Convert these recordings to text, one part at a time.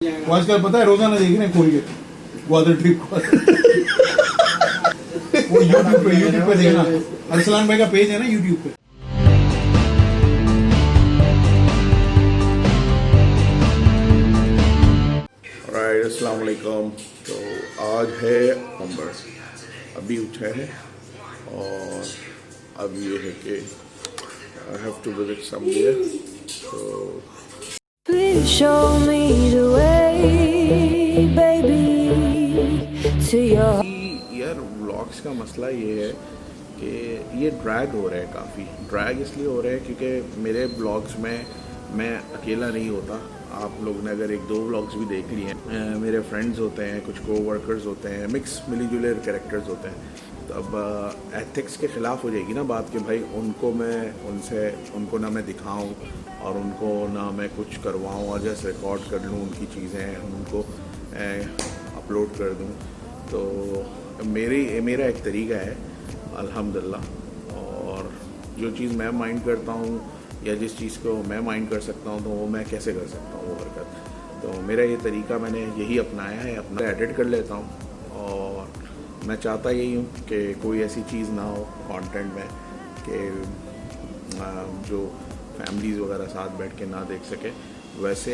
वो आजकल पता है रोजाना देख रहे हैं कोरियर ग्वादर ट्रिप वो यूट्यूब पे देखना। अरसलान भाई का पेज है ना यूट्यूब पे। राइट, अस्सलाम वालेकुम। तो आज है नवंबर, अभी उठा है और अब ये है कि I have to visit somewhere. तो Please show me the way, baby, to your यार व्लॉग्स का मसला ये है कि ये ड्रैग हो रहा है, काफ़ी ड्रैग इसलिए हो रहा है क्योंकि मेरे व्लॉग्स में मैं अकेला नहीं होता। आप लोगों ने अगर एक दो व्लॉग्स भी देख लिए हैं, मेरे फ्रेंड्स होते हैं, कुछ को-वर्कर्स होते हैं, मिक्स मिली जुले कैरेक्टर्स होते हैं। तो अब एथिक्स के ख़िलाफ़ हो जाएगी ना बात कि भाई उनको ना मैं दिखाऊं और उनको ना मैं कुछ करवाऊं और जस्ट रिकॉर्ड कर लूं उनकी चीज़ें, उनको अपलोड कर दूं। तो मेरा एक तरीका है अल्हम्दुलिल्लाह, और जो चीज़ मैं माइंड करता हूँ या जिस चीज़ को मैं माइंड कर सकता हूँ तो वो मैं कैसे कर सकता हूँ वो हरकत। तो मेरा ये तरीका मैंने यही अपनाया है, अपना एडिट कर लेता हूँ। और मैं चाहता यही हूँ कि कोई ऐसी चीज़ ना हो कंटेंट में कि जो फैमिलीज़ वगैरह साथ बैठ के ना देख सके। वैसे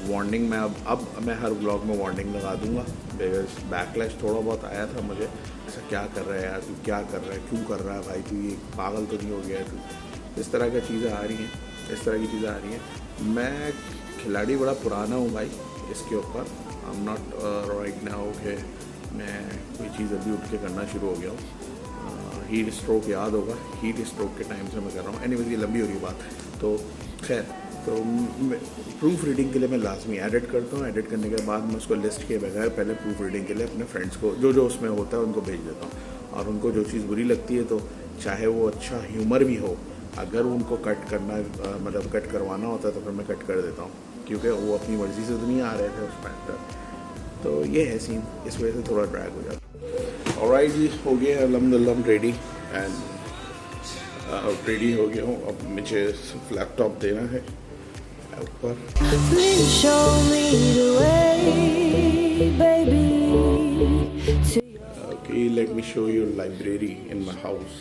वार्निंग मैं अब मैं हर ब्लॉग में वार्निंग लगा दूंगा, बिकॉज बैकलैश थोड़ा बहुत आया था मुझे, ऐसा क्या कर रहा है यार, तू क्या कर रहा है, क्यों कर रहा है भाई, तू ये पागल तो नहीं हो गया है तू। इस तरह की चीज़ें आ रही हैं, मैं खिलाड़ी बड़ा पुराना हूँ भाई इसके ऊपर। I am not right now कि मैं कोई चीज़ अभी उठ के करना शुरू हो गया हूँ। हीट स्ट्रोक याद होगा, हीट स्ट्रोक के टाइम से मैं कर रहा हूँ। एनीवेज ये लंबी हो रही बात। तो खैर, तो प्रूफ रीडिंग के लिए मैं लाजमी एडिट करता हूँ। एडिट करने के बाद मैं उसको लिस्ट के बगैर पहले प्रूफ रीडिंग के लिए अपने फ्रेंड्स को जो उसमें होता है उनको भेज देता हूँ। और उनको जो चीज़ बुरी लगती है, तो चाहे वो अच्छा ह्यूमर भी हो, अगर उनको कट करना मतलब कट करवाना होता है तो फिर मैं कट कर देता हूँ, क्योंकि वो अपनी मर्ज़ी से तो नहीं आ रहे थे उस टाइम पर। तो ये है सीन, इस वजह से थोड़ा ड्रैग हो जाता है। ऑलराइट जी, हो गया अल्हम्दुलिल्लाह रेडी एंड रेडी हो गया हूँ। अब मुझे लैपटॉप देना है ऊपर। Please show me the way, baby, to Okay, let me show you library in my house.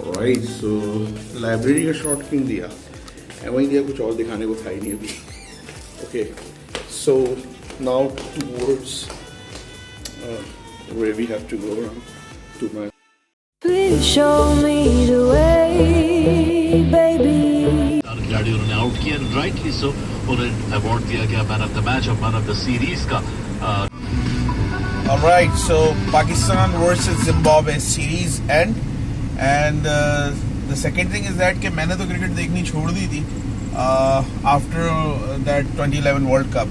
Alright, so library का शॉट क्यों दिया है, वहीं दिया, कुछ और दिखाने को था ही नहीं अभी। Okay, so now towards where we have to go around to my Please show me the way, baby. खिलाड़ी उन्होंने आउट किया, राइटली सो। उन्हें अवार्ड दिया गया मैन ऑफ द मैच और मैन ऑफ द सीरीज का। Alright, so Pakistan versus Zimbabwe series and the second thing is that कि मैंने तो क्रिकेट देखनी छोड़ दी थी आफ्टर दैट 2011 वर्ल्ड कप,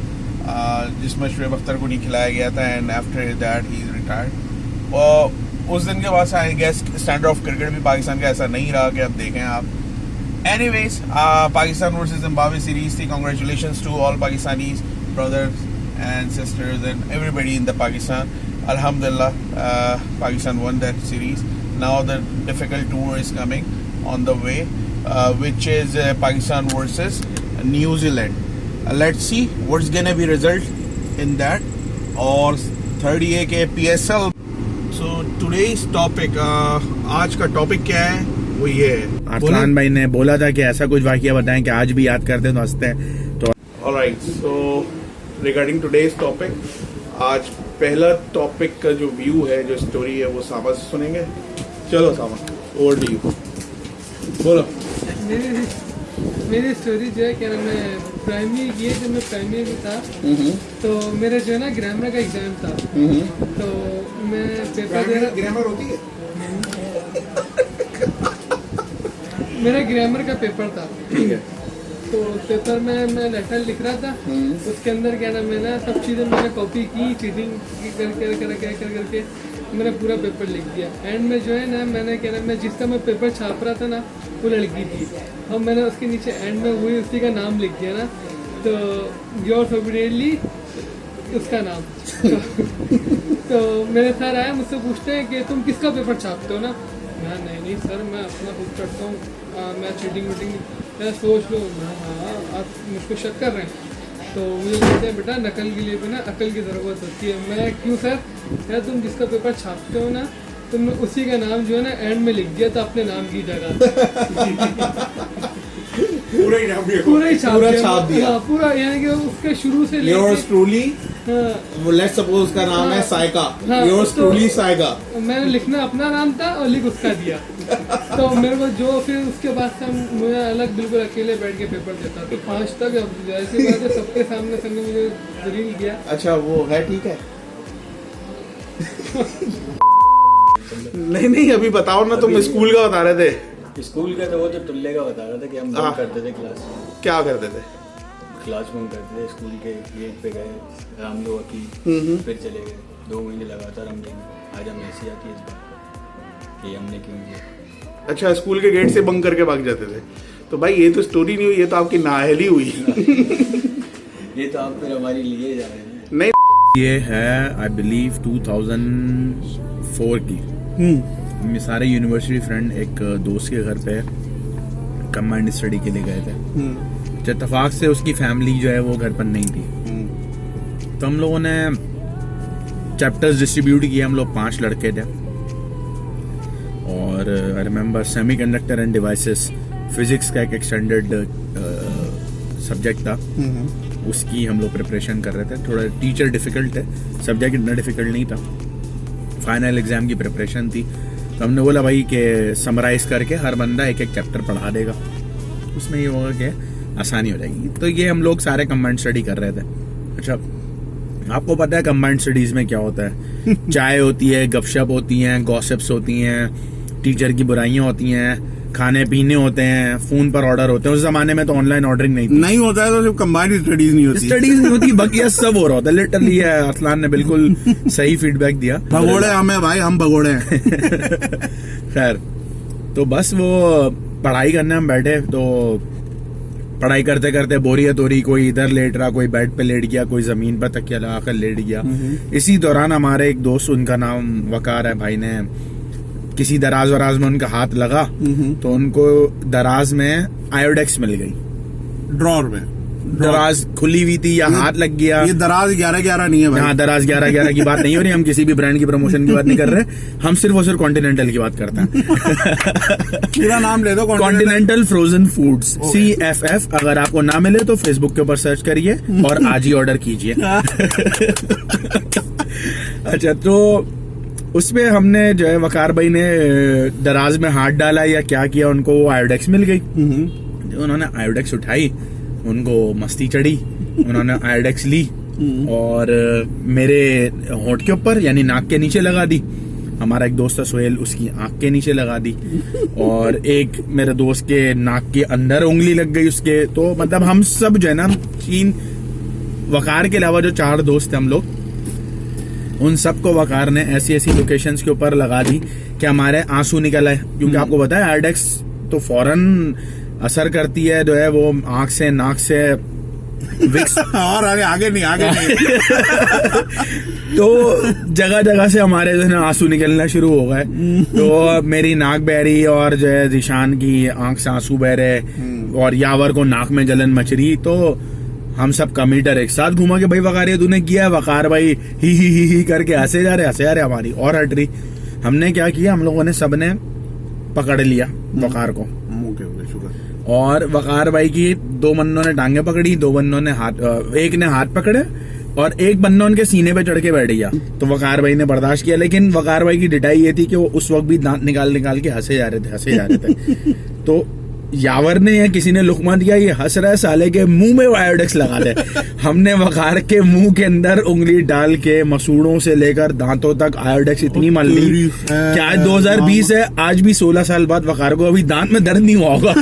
जिसमें शुएब अख्तर को नहीं खिलाया गया था, and after that he is retired. और उस दिन के बाद I guess standard of cricket भी पाकिस्तान का ऐसा नहीं रहा कि अब देखें आप। Anyways, Pakistan versus Zimbabwe series थी। Congratulations to all Pakistanis brothers and sisters and everybody in the Pakistan. Alhamdulillah, Pakistan won that series. Now the difficult tour is coming on the way, which is Pakistan versus New Zealand. Let's see what's gonna be result in that. और 30A के PSL. So today's topic, आज का topic क्या है वो ये है। अरसलान भाई ने बोला था कि ऐसा कुछ वाकया बताएं कि आज भी याद करते हैं तो हंसते हैं। तो Alright, so regarding today's topic, आज पहला टॉपिक का जो व्यू है, जो स्टोरी है, वो सामा से सुनेंगे। चलो सामा, ओवर टू यू, बोलो। मेरी स्टोरी जो है क्या नाम है, प्राइमरी की है। जब मैं प्राइमरी में था तो मेरा जो है ना ग्रामर का एग्जाम था। तो मैं पेपर दे रहा, ग्रामर होती है, मेरा ग्रामर का पेपर था। ठीक है। तो पेपर में मैं लेटर लिख रहा था, उसके अंदर क्या नाम है ना, सब चीज़ें मैंने कॉपी की, चीटिंग करके मैंने पूरा पेपर लिख दिया। एंड में जो है ना मैंने क्या नाम, मैं जिसका मैं पेपर छाप रहा था ना वो लड़की थी, और मैंने उसके नीचे एंड में वही उसी का नाम लिख दिया ना, तो योर फेवरेटली उसका नाम। तो मेरे सर आए, मुझसे पूछते हैं कि तुम किसका पेपर छापते हो ना। मैं नहीं सर, मैं अपना खुद करता हूँ, मैं चीटिंग वीटिंग। मैं सोच लो, हाँ आप मुझको शक कर रहे हैं। तो मुझे कहते हैं बेटा नकल के लिए भी ना अकल की ज़रूरत होती है। मैं क्यों सर? यार तुम जिसका पेपर छापते हो ना, तुमने उसी का नाम जो है ना एंड में लिख दिया था अपने नाम की जगह। पूरा ही नाम पूरा ही छाप दिया। हाँ, पूरा, यानी कि उसके शुरू से योर्स ट्रूली, हाँ, लेट्स सपोज उसका नाम है साइका, हाँ, योर्स तो ट्रूली साइका। मैंने लिखना अपना नाम था और लिख उसका दिया। तो मेरे को जो फिर उसके बाद से मुझे अलग बिल्कुल अकेले बैठ के पेपर देता। तो 5 तक ऐसी बात है, सबके सामने संग मुझे जलील किया। अच्छा वो है, ठीक है। नहीं अभी बताओ ना, तुम स्कूल का बता रहे थे। स्कूल का तो वो तो टुल्ले का बता रहा था कि हम बंक करते थे क्लास। क्या करते थे? क्लास बंक करते थे, स्कूल के गेट पे गए, रामलोआ की, फिर चले गए। 2 महीने लगातार हम गए। आज हम ऐसी आती इस बात कि हमने क्यों किया। अच्छा, स्कूल के गेट से बंक करके भाग जाते थे। तो भाई ये तो स्टोरी नहीं हुई, ये तो आपकी नाअहली हुई। ये तो आप फिर हमारी लिए जा रहे हैं। नहीं, ये है आई बिलीव 2004 की। हम सारे यूनिवर्सिटी फ्रेंड एक दोस्त के घर पे कंबाइंड स्टडी के लिए गए थे। इत्तेफाक से उसकी फैमिली जो है वो घर पर नहीं थी, तो हम लोगों ने चैप्टर्स डिस्ट्रीब्यूट किए। हम लोग 5 लड़के थे, और I remember semiconductor end devices, physics का एक एक्सटेंडेड सब्जेक्ट था, उसकी हम लोग प्रिपरेशन कर रहे थे। थोड़ा टीचर डिफिकल्ट है, सब्जेक्ट इतना डिफिकल्ट नहीं था। फाइनल एग्जाम की प्रिपरेशन थी, तो हमने बोला भाई कि समराइज करके हर बंदा एक चैप्टर पढ़ा देगा, उसमें ये होगा कि आसानी हो जाएगी। तो ये हम लोग सारे कंबाइंड स्टडी कर रहे थे। अच्छा, आपको पता है कंबाइंड स्टडीज में क्या होता है? चाय होती है, गपशप होती हैं, गॉसिप्स होती हैं, टीचर की बुराइयां होती हैं, खाने पीने होते हैं, फोन पर ऑर्डर होते हैं। उस जमाने में तो ऑनलाइन ऑर्डरिंग नहीं थी। नहीं होता है तो सिर्फ कंबाइंड स्टडीज नहीं होती। स्टडीज नहीं होती, बाकी ये सब हो रहा होता है। लिटरली अरसलान ने बिल्कुल सही फीडबैक दिया। भगोड़े हमें भाई, हम भगोड़े हैं। खैर, तो बस वो पढ़ाई करने हम बैठे, तो पढ़ाई करते करते बोरियत हो रही, कोई इधर लेट रहा, कोई बेड पे लेट गया, कोई जमीन पर तकिया लगाकर लेट गया। इसी दौरान हमारे एक दोस्त, उनका नाम वकार है, भाई ने किसी दराज वराज में उनका हाथ लगा, तो उनको दराज में आयोडेक्स मिल गई। ड्रॉर में दराज खुली हुई थी या हाथ लग गया। ये दराज 11-11 नहीं है भाई। हाँ, दराज 11-11 की बात नहीं हो रही। हम किसी भी ब्रांड की प्रमोशन की बात नहीं कर रहे, हम सिर्फ और सिर्फ कॉन्टिनेंटल की बात करते हैं। पूरा नाम ले दो, कॉन्टिनेंटल फ्रोजन फूड्स, CFF। अगर आपको ना मिले तो फेसबुक के ऊपर सर्च करिए और आज ही ऑर्डर कीजिए। अच्छा, तो उसमें हमने जो है वकार भाई ने दराज में हाथ डाला या क्या किया, उनको आयोडेक्स मिल गई। उन्होंने आयोडेक्स उठाई, उनको मस्ती चढ़ी, उन्होंने आयोडेक्स ली और मेरे होंठ के ऊपर यानी नाक के नीचे लगा दी। हमारा एक दोस्त था सोहेल, उसकी आंख के नीचे लगा दी, और एक मेरे दोस्त के नाक के अंदर उंगली लग गई उसके। तो मतलब हम सब जो है ना, 3 वकार के अलावा जो 4 दोस्त थे हम लोग, उन सबको वकार ने ऐसी ऐसी लोकेशंस के ऊपर लगा दी कि हमारे आंसू निकल आए। क्योंकि आपको पता है आयोडेक्स तो फौरन असर करती है, जो है वो आंख से, नाक से, विक्स और आगे नहीं। तो जगह जगह से हमारे जो है ना आंसू निकलना शुरू हो गए। तो मेरी नाक बह रही और जो है जिशान की आंख से आंसू बह रहे, और यावर को नाक में जलन मच रही। तो हम सब का मीटर एक साथ घुमा के भाई वकार ये तूने किया। वकार भाई ही करके हंसे जा रहे, हमारी और हट रही। हमने क्या किया, हम लोगों ने सबने पकड़ लिया वकार को, और वकार भाई की 2 बंदों ने टांगे पकड़ी, 2 बंदों ने हाथ, एक ने हाथ पकड़े और एक बंदा उनके सीने पे चढ़ के बैठ गया। तो वकार भाई ने बर्दाश्त किया, लेकिन वकार भाई की डिटाई ये थी कि वो उस वक्त भी दांत निकाल के हंसे जा रहे थे। तो यावर ने या किसी ने लुकमा दिया, ये हंस रहा है, साले के मुंह में आयोडेक्स लगा दे। हमने वकार के मुंह के अंदर उंगली डाल के मसूड़ों से लेकर दांतों तक आयोडेक्स इतनी मल ली। क्या 2020 है, आज भी 16 साल बाद वकार को अभी दांत में दर्द नहीं हुआ होगा।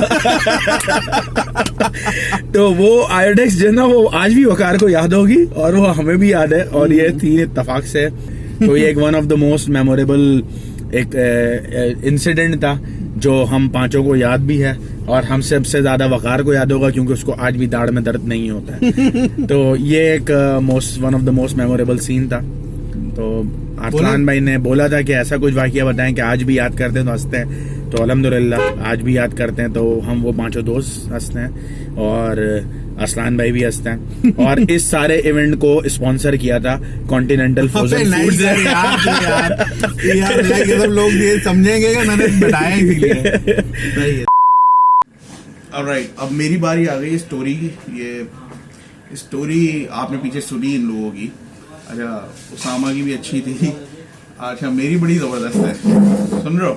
तो वो आयोडेक्स जो है ना, वो आज भी वकार को याद होगी और वो हमें भी याद है। और ये 3 इत्तेफाक से तो ये एक one of the most memorable एक इंसिडेंट था जो हम पांचों को याद भी है, और हम सबसे ज्यादा वकार को याद होगा क्योंकि उसको आज भी दाढ़ में दर्द नहीं होता है। तो ये एक one of the most memorable scene था। तो अरसलान भाई ने बोला था कि ऐसा कुछ वाकया बताएं कि आज भी याद करते हैं तो हंसते हैं, तो अल्हम्दुलिल्लाह आज भी याद करते हैं तो हम वो पांचों दोस्त हंसते हैं और अरसलान भाई भी हंसते हैं। और इस सारे इवेंट को स्पॉन्सर किया था कॉन्टिनेंटल फ्रोजन फूड्स। यार ये सब लोग ये समझेंगे कि मैंने बताया इसीलिए। सही है। ऑलराइट, अब मेरी बारी आ गई स्टोरी की। ये स्टोरी आपने पीछे सुनी इन लोगों की। अच्छा, उसामा की भी अच्छी थी। अच्छा, मेरी बड़ी जबरदस्त है, सुन रहे हो?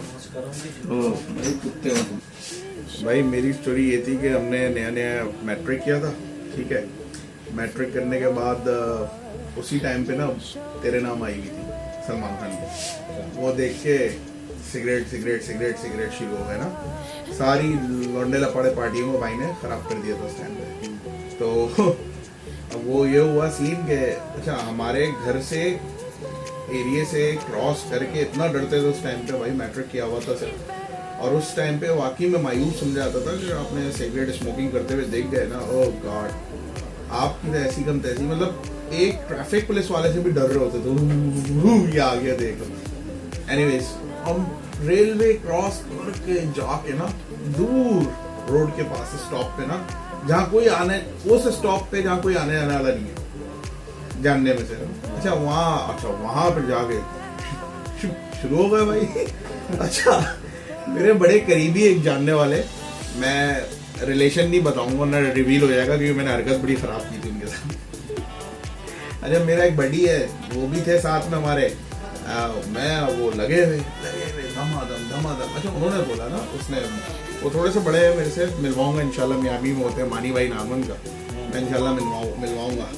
तो कुत्ते हो तुम। भाई मेरी स्टोरी ये थी कि हमने नया नया मैट्रिक किया था, ठीक है। मैट्रिक करने के बाद उसी टाइम पे ना तेरे नाम आई हुई थी सलमान खान की। वो देख के सिगरेट सिगरेट सिगरेट सिगरेट शुरू हो गए ना। सारी लौंडे लपाड़े पार्टियों को भाई ने खराब कर दिया था उस टाइम पे। तो अब वो ये हुआ सीन के अच्छा हमारे घर से एरिया से क्रॉस करके इतना डरते थे उस टाइम पे। भाई मैट्रिक किया हुआ था सिर्फ, और उस टाइम पे वाकई में मायूस समझा जाता था कि आपने सिगरेट स्मोकिंग करते हुए देख गए ना, ओह गॉड, आपकी तो ऐसी कम तैसी, मतलब एक ट्रैफिक पुलिस वाले से भी डर रहे होते थे, ये आ गया देख लो। एनीवेज, हम रेलवे क्रॉस करके जाके ना दूर रोड के पास स्टॉप पे ना, जहाँ कोई आने, उस स्टॉप पे जहाँ कोई आने जाने वाला नहीं है जानने में से। अच्छा वहाँ पर जाके शुरू हो गए भाई। अच्छा, मेरे बड़े करीबी एक जानने वाले, मैं रिलेशन नहीं बताऊंगा ना, रिवील हो जाएगा क्योंकि मैंने हरकत बड़ी खराब की थी उनके साथ। अच्छा, मेरा एक बडी है, वो भी थे साथ में हमारे। मैं वो लगे हुए धमाधम। अच्छा, उन्होंने बोला ना, उसने, वो थोड़े से बड़े हैं मेरे से, मिलवाऊंगा इंशाल्लाह, मियामी में होते हैं, मानी भाई नाम उनका, मैं इंशाल्लाह मिलवाऊंगा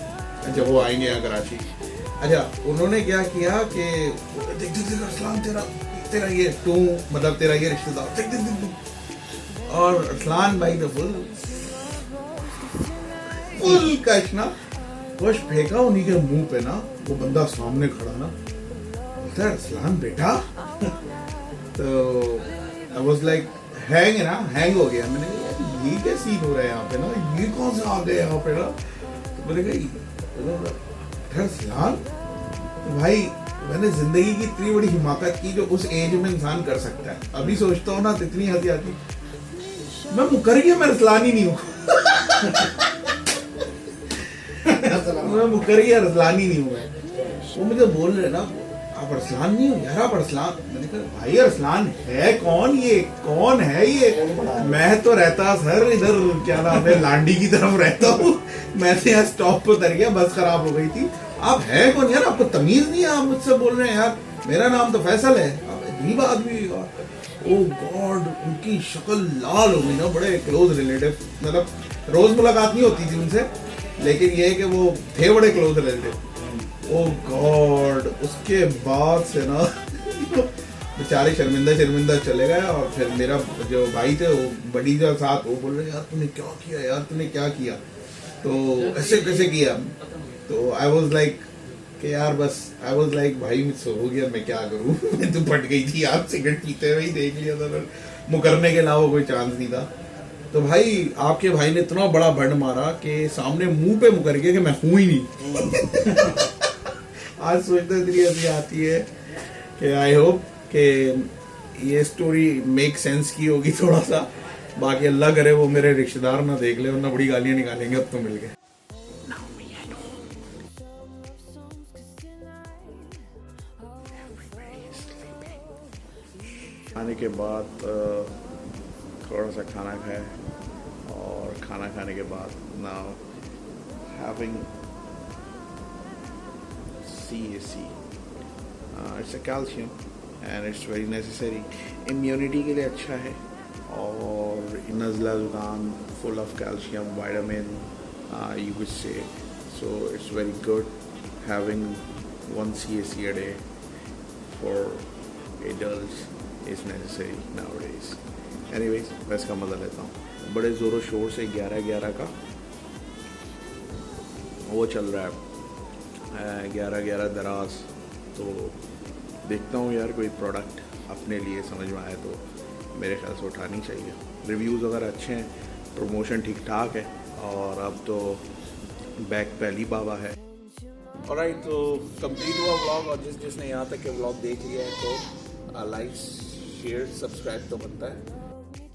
जब वो आएंगे यहाँ कराची। अच्छा, उन्होंने क्या किया कि देख अरसलान, तेरा ये तू, मतलब तेरा ये रिश्तेदार, देख। और अरसलान भाई तो फुल कश ना, कुछ फेंका उन्हीं के मुंह पे ना, वो बंदा सामने खड़ा ना, अरसलान बेटा। तो आई वाज लाइक हैंग हो गया। मैंने कहा ये क्या सीन हो रहा है यहाँ पे ना, ये कौन से आ गए यहाँ पे ना। तो मैंने कहा अरसलान, तो भाई मैंने जिंदगी की इतनी बड़ी हिमाकत की जो उस एज में इंसान कर सकता है। अभी सोचता हूँ ना तो इतनी हंसी आती, मैं मुकर गया, मैं अरसलान ही नहीं हूँ। मैं मुकर गया, अरसलान ही नहीं हूँ मैं। वो मुझे बोल रहे ना, आप अरसलान नहीं हो यार, आप अरसलान। मैंने कहा भाई अरसलान है कौन, ये कौन है ये? मैं तो रहता सर इधर, क्या नाम है, लांडी की तरफ रहता हूँ। मैं तो यहाँ स्टॉप पे उतर गया, बस खराब हो गई थी। आप है कौन यार, आपको तमीज नहीं है, आप मुझसे बोल रहे हैं यार, मेरा नाम तो फैसल है। अजीब आदमी। ओ गॉड, उनकी शक्ल लाल हो गई ना, बड़े क्लोज रिलेटिव, मतलब रोज मुलाकात नहीं होती थी उनसे, लेकिन ये है कि वो थे बड़े क्लोज रिलेटिव। ओ गॉड, उसके बाद से ना बेचारे शर्मिंदा चले गए। और फिर मेरा जो भाई थे, वो बड़ी जो साथ, वो बोल रहे यार तूने क्या किया, यार तूने क्या किया, तो ऐसे कैसे किया। तो आई वाज लाइक कि यार बस, आई वाज लाइक भाई मुझसे हो गया, मैं क्या करूं। मैं तो फट गई थी, आप सिगरेट पीते हुए ही देख लिया था, मुकरने के अलावा कोई चांस नहीं था। तो भाई आपके भाई ने इतना बड़ा भंड मारा कि सामने मुंह पे मुकर गया कि मैं हूं ही नहीं। आज सोचते इतनी हंसी आती है कि आई होप कि ये स्टोरी मेक सेंस की होगी थोड़ा सा। बाकी अल्लाह करे वो मेरे रिश्तेदार ना देख ले, वरना बड़ी गालियां निकालेंगे अब तो मिल गए। खाने के बाद थोड़ा सा खाना खाए, और खाना खाने के बाद now having CAC, it's a calcium and it's very necessary, immunity के लिए अच्छा है, और नज़ला ज़ुकाम full of calcium, vitamin, you could say, so it's very good having 1 CAC a day for adults is necessary nowadays. Anyways, मैं इसका मज़ा लेता हूँ। बड़े ज़ोरों शोर से 11-11 का वो चल रहा है, 11-11 दराज तो देखता हूँ यार कोई प्रोडक्ट अपने लिए समझ में आए तो मेरे ख्याल से उठानी चाहिए। रिव्यूज़ अगर अच्छे हैं, प्रमोशन ठीक ठाक है, और अब तो बैक पे अली बाबा है। ऑलराइट, तो कंप्लीट हुआ व्लॉग, और जिसने यहाँ तक के व्लॉग देख लिया है तो लाइक शेयर सब्सक्राइब तो बनता है।